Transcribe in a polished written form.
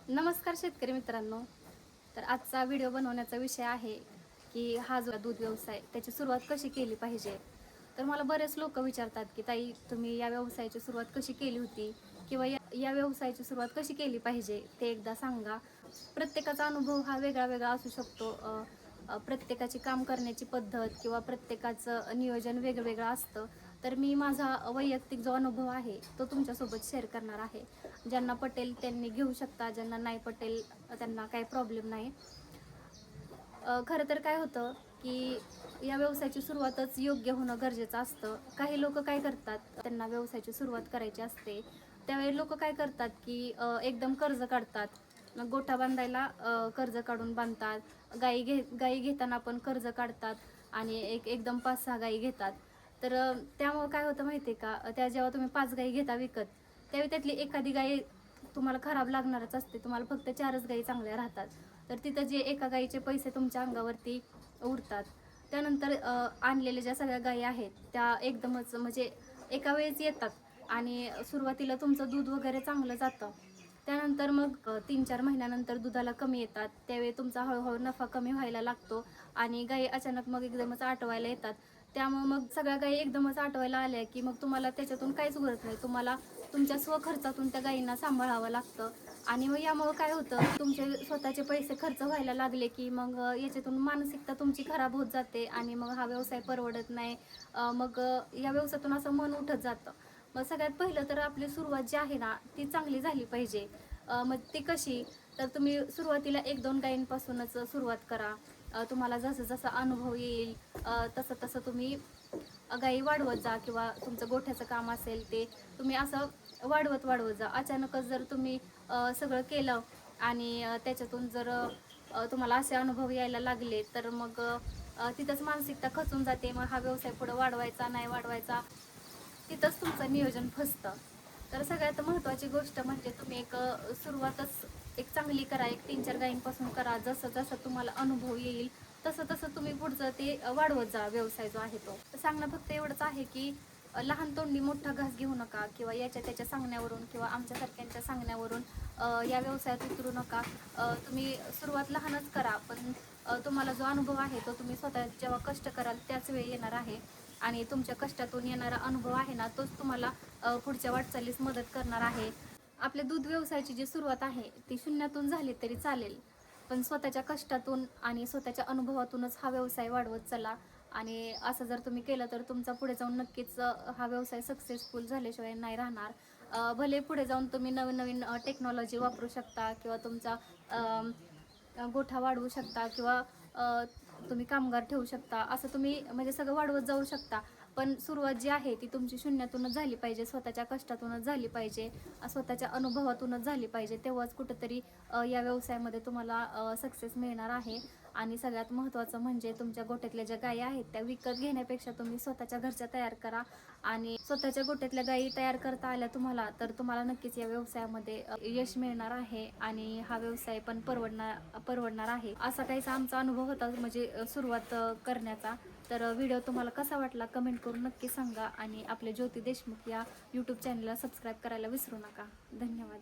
नमस्कार शेतकरी मित्रांनो. तर आजचा व्हिडिओ बनवण्याचा विषय आहे की हा जो दूध व्यवसाय त्याची सुरुवात कशी केली पाहिजे. तर मला बरेच लोक विचारतात की ताई, तुम्ही या व्यवसायाची सुरुवात कशी केली होती किंवा या व्यवसायाची सुरुवात कशी केली पाहिजे ते एकदा सांगा. प्रत्येकाचा अनुभव हा वेगळा वेगळा असू शकतो. प्रत्येकाची काम करण्याची पद्धत किंवा प्रत्येकाचं नियोजन वेगवेगळं असतं. तर मी माझा वैयक्तिक जो अनुभव आहे तो तुमच्यासोबत शेअर करणार आहे. ज्यांना पटेल त्यांनी घेऊ शकता, ज्यांना नाही पटेल त्यांना काही प्रॉब्लेम नाही. खरं तर काय होतं की या व्यवसायाची सुरुवातच योग्य होणं गरजेचं असतं. काही लोक काय करतात, त्यांना व्यवसायाची सुरुवात करायची असते त्यावेळी लोक काय करतात की एकदम कर्ज काढतात. मग गोठा बांधायला कर्ज काढून बांधतात. गाई घेताना पण कर्ज काढतात आणि एकदम 5-6 गाई घेतात. तर त्यामुळं काय होतं माहिती आहे का, त्या जेव्हा तुम्ही 5 गाई घेता विकत, त्यावेळी त्यातली एखादी गाई तुम्हाला खराब लागणारच असते. तुम्हाला फक्त 4च गाई चांगल्या राहतात. तर तिथं जे एका गाईचे पैसे तुमच्या अंगावरती उरतात, त्यानंतर आणलेल्या ज्या सगळ्या गायी आहेत त्या एकदमच म्हणजे एका वेळेस येतात आणि सुरुवातीला तुमचं दूध वगैरे चांगलं जातं. त्यानंतर मग 3-4 महिन्यानंतर दुधाला कमी येतात. त्यावेळी तुमचा हळूहळू नफा कमी व्हायला लागतो आणि गायी अचानक मग एकदमच आटवायला येतात. त्यामुळे मग सगळ्या गायी एकदमच आटवायला आल्या की मग तुम्हाला त्याच्यातून काहीच उरत नाही. तुम्हाला तुमच्या स्वखर्चातून त्या गायींना सांभाळावं लागतं आणि मग यामुळं काय होतं, तुमचे स्वतःचे पैसे खर्च व्हायला लागले की मग याच्यातून मानसिकता तुमची खराब होत जाते आणि मग हा व्यवसाय परवडत नाही. मग या व्यवसायातून असं मन उठत जातं. मग सगळ्यात पहिलं तर आपली सुरुवात जी आहे ना ती चांगली झाली पाहिजे. मग ती कशी, तर तुम्ही सुरुवातीला 1-2 गायींपासूनच सुरुवात करा. तुम्हाला जसं जसा अनुभव येईल तसं तसं तुम्ही गायी वाढवत जा किंवा तुमचं गोठ्याचं काम असेल ते तुम्ही असं वाढवत जा. अचानकच जर तुम्ही सगळं केलं आणि त्याच्यातून जर तुम्हाला असे अनुभव यायला लागले तर मग तिथंच मानसिकता खचून जाते. मग हा व्यवसाय पुढं वाढवायचा नाही वाढवायचा, तिथंच तुमचं नियोजन फसतं. तर सगळ्यात महत्त्वाची गोष्ट म्हणजे तुम्ही सुरुवातच एक चांगली करा. 1-3-4 गायींपासून करा. जसं जसं तुम्हाला अनुभव येईल तसं तसं तुम्ही पुढचं ते वाढवत जा व्यवसाय जो आहे तो. तर सांगणं फक्त एवढंच आहे की लहान तोंडी मोठा घास घेऊ नका किंवा याच्या त्याच्या सांगण्यावरून किंवा आमच्यासारख्यांच्या सांगण्यावरून या व्यवसायात उतरू नका. तुम्ही सुरुवात लहानच करा, पण तुम्हाला जो अनुभव आहे तो तुम्ही स्वतः जेव्हा कष्ट कराल त्याच वेळी येणार आहे आणि तुमच्या कष्टातून येणारा अनुभव आहे ना तोच तुम्हाला पुढच्या वाटचालीस मदत करणार आहे. आपल्या दूध व्यवसायाची जी सुरुवात आहे ती शून्यातून झाली तरी चालेल, पण स्वतःच्या कष्टातून आणि स्वतःच्या अनुभवातूनच हा व्यवसाय वाढवत चला. आणि असं जर तुम्ही केलं तर तुमचा पुढे जाऊन नक्कीच हा व्यवसाय सक्सेसफुल झाल्याशिवाय नाही राहणार. भले पुढे जाऊन तुम्ही नवीन नवीन टेक्नॉलॉजी वापरू शकता किंवा तुमचा गोठा वाढवू शकता किंवा तुम्ही कामगार ठेवू शकता. असं तुम्ही म्हणजे सगळं वाढवत जाऊ शकता. पण सुरुवात जी आहे ती तुमची शून्यातूनच झाली पाहिजे, स्वतःच्या कष्टातूनच झाली पाहिजे, स्वतःच्या अनुभवातूनच झाली पाहिजे. तेव्हाच कुठंतरी या व्यवसायामध्ये तुम्हाला सक्सेस मिळणार आहे. आणि सगळ्यात महत्त्वाचं म्हणजे तुमच्या गोठ्यातल्या ज्या गायी आहेत त्या विकत घेण्यापेक्षा तुम्ही स्वतःच्या घरच्या तयार करा. आणि स्वतःच्या गोठ्यातल्या गायी तयार करता आल्या तुम्हाला तर तुम्हाला नक्कीच या व्यवसायामध्ये यश मिळणार आहे आणि हा व्यवसाय पण परवडणार आहे. असा काहीसा आमचा अनुभव होता म्हणजे सुरुवात करण्याचा. तर व्हिडिओ तुम्हाला कसा वाटला कमेंट करून नक्की सांगा आणि आपले ज्योती देशमुख या यूट्यूब चॅनलला सबस्क्राईब करायला विसरू नका. धन्यवाद.